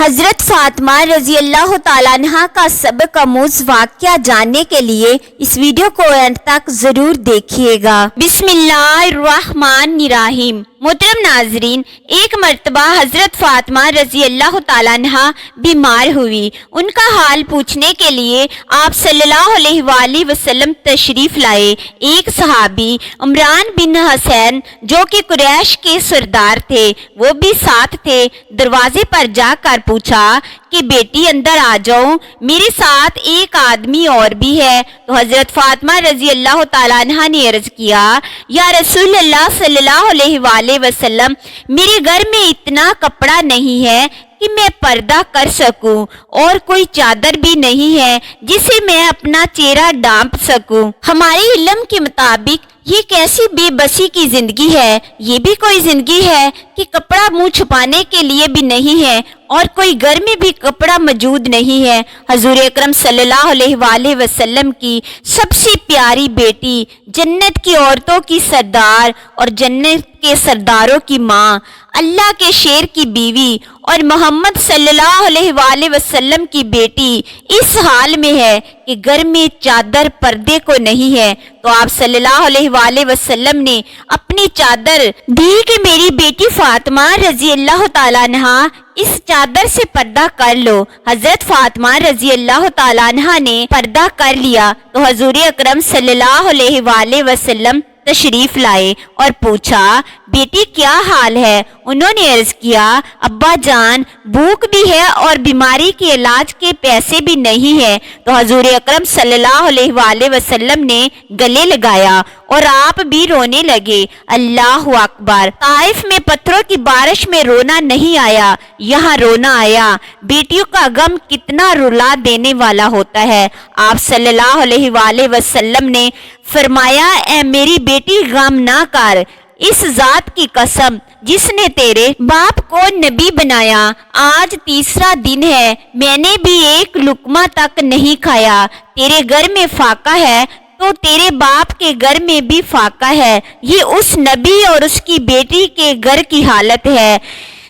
حضرت فاطمہ رضی اللہ تعالیٰ عنہ کا سبق آموز واقعہ جاننے کے لیے اس ویڈیو کو اینڈ تک ضرور دیکھیے گا۔ بسم اللہ الرحمن الرحیم۔ محترم ناظرین، ایک مرتبہ حضرت فاطمہ رضی اللہ تعالیٰ عنہ بیمار ہوئی۔ ان کا حال پوچھنے کے لیے آپ صلی اللہ علیہ وآلہ وسلم تشریف لائے۔ ایک صحابی عمران بن حسین جو کہ قریش کے سردار تھے، وہ بھی ساتھ تھے۔ دروازے پر جا کر پوچھا کہ بیٹی اندر آ جاؤں، میرے ساتھ ایک آدمی اور بھی ہے۔ تو حضرت فاطمہ رضی اللہ تعالیٰ عنہ نے عرض کیا، یا رسول اللہ صلی اللہ علیہ وآلہ وسلم، میرے گھر میں اتنا کپڑا نہیں ہے کہ میں پردہ کر سکوں، اور کوئی چادر بھی نہیں ہے جسے میں اپنا چہرہ ڈھانپ سکوں۔ ہمارے علم کے مطابق یہ کیسی بے بسی کی زندگی ہے؟ یہ بھی کوئی زندگی ہے کہ کپڑا منہ چھپانے کے لیے بھی نہیں ہے اور کوئی گھر میں بھی کپڑا موجود نہیں ہے۔ حضور اکرم صلی اللہ علیہ وآلہ وسلم کی سب سے پیاری بیٹی، جنت کی عورتوں کی سردار اور جنت کے سرداروں کی ماں، اللہ کے شیر کی بیوی اور محمد صلی اللہ علیہ وآلہ وسلم کی بیٹی اس حال میں ہے کہ گھر میں چادر پردے کو نہیں ہے، تو آپ صلی اللہ علیہ وآلہ وسلم نے اپنی چادر دی کہ میری بیٹی فاطمہ رضی اللہ تعالیٰ عنہ اس چادر سے پردہ کر لو۔ حضرت فاطمہ رضی اللہ تعالیٰ عنہ نے پردہ کر لیا تو حضور اکرم صلی اللہ علیہ وآلہ وسلم تشریف لائے اور پوچھا، بیٹی کیا حال ہے؟ انہوں نے عرض کیا، ابا جان بھوک بھی ہے اور بیماری کے علاج کے پیسے بھی نہیں ہے۔ تو حضور اکرم صلی اللہ علیہ وآلہ وسلم نے گلے لگایا اور آپ بھی رونے لگے۔ اللہ اکبر! طائف میں پتھروں کی بارش میں رونا نہیں آیا، یہاں رونا آیا۔ بیٹیوں کا غم کتنا رلا دینے والا ہوتا ہے۔ آپ صلی اللہ علیہ وآلہ وسلم نے فرمایا، اے میری بیٹی غم نہ کر، اس ذات کی قسم جس نے تیرے باپ کو نبی بنایا، آج تیسرا دن ہے، میں نے بھی ایک لقمہ تک نہیں کھایا۔ تیرے گھر میں فاقہ ہے تو تیرے باپ کے گھر میں بھی فاقہ ہے۔ یہ اس نبی اور اس کی بیٹی کے گھر کی حالت ہے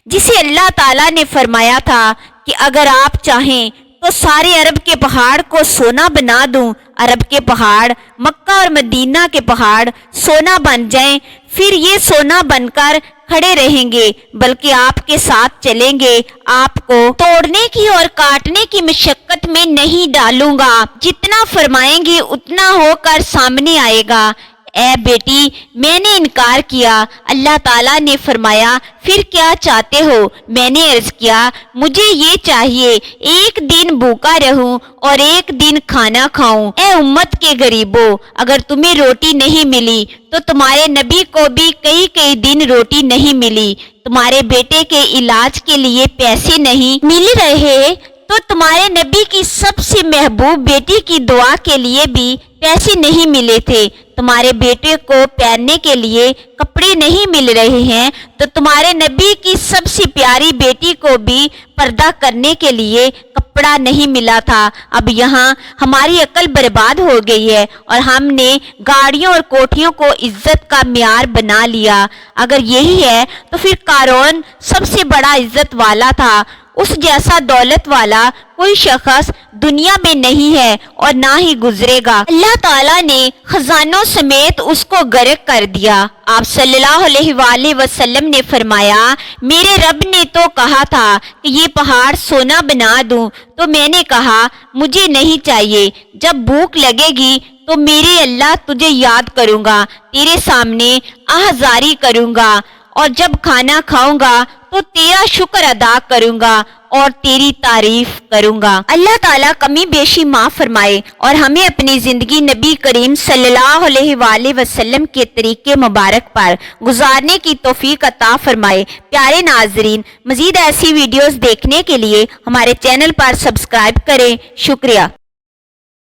جسے اللہ تعالیٰ نے فرمایا تھا کہ اگر آپ چاہیں تو سارے عرب کے پہاڑ کو سونا بنا دوں۔ عرب کے پہاڑ، مکہ اور مدینہ کے پہاڑ سونا بن جائیں، پھر یہ سونا بن کر کھڑے رہیں گے، بلکہ آپ کے ساتھ چلیں گے۔ آپ کو توڑنے کی اور کاٹنے کی مشقت میں نہیں ڈالوں گا، جتنا فرمائیں گے اتنا ہو کر سامنے آئے گا۔ اے بیٹی، میں نے انکار کیا۔ اللہ تعالیٰ نے فرمایا، پھر کیا چاہتے ہو؟ میں نے عرض کیا، مجھے یہ چاہیے، ایک دن بھوکا رہوں اور ایک دن کھانا کھاؤں۔ اے امت کے غریبوں، اگر تمہیں روٹی نہیں ملی تو تمہارے نبی کو بھی کئی دن روٹی نہیں ملی۔ تمہارے بیٹے کے علاج کے لیے پیسے نہیں مل رہے تو تمہارے نبی کی سب سے محبوب بیٹی کی دعا کے لیے بھی پیسے نہیں ملے تھے۔ تمہارے بیٹے کو پہننے کے لیے کپڑے نہیں مل رہے ہیں تو تمہارے نبی کی سب سے پیاری بیٹی کو بھی پردہ کرنے کے لیے کپڑا نہیں ملا تھا۔ اب یہاں ہماری عقل برباد ہو گئی ہے اور ہم نے گاڑیوں اور کوٹھیوں کو عزت کا معیار بنا لیا۔ اگر یہی ہے تو پھر قارون سب سے بڑا عزت والا تھا، اس جیسا دولت والا کوئی شخص دنیا میں نہیں ہے اور نہ ہی گزرے گا۔ اللہ تعالیٰ نے خزانوں سمیت اس کو غرق کر دیا۔ آپ صلی اللہ علیہ وآلہ وسلم نے فرمایا، میرے رب نے تو کہا تھا کہ یہ پہاڑ سونا بنا دوں، تو میں نے کہا مجھے نہیں چاہیے۔ جب بھوک لگے گی تو میرے اللہ تجھے یاد کروں گا، تیرے سامنے آہذاری کروں گا، اور جب کھانا کھاؤں گا تو تیرا شکر ادا کروں گا اور تیری تعریف کروں گا۔ اللہ تعالیٰ کمی بیشی معاف فرمائے اور ہمیں اپنی زندگی نبی کریم صلی اللہ علیہ وآلہ وسلم کے طریقے مبارک پر گزارنے کی توفیق عطا فرمائے۔ پیارے ناظرین، مزید ایسی ویڈیوز دیکھنے کے لیے ہمارے چینل پر سبسکرائب کریں۔ شکریہ۔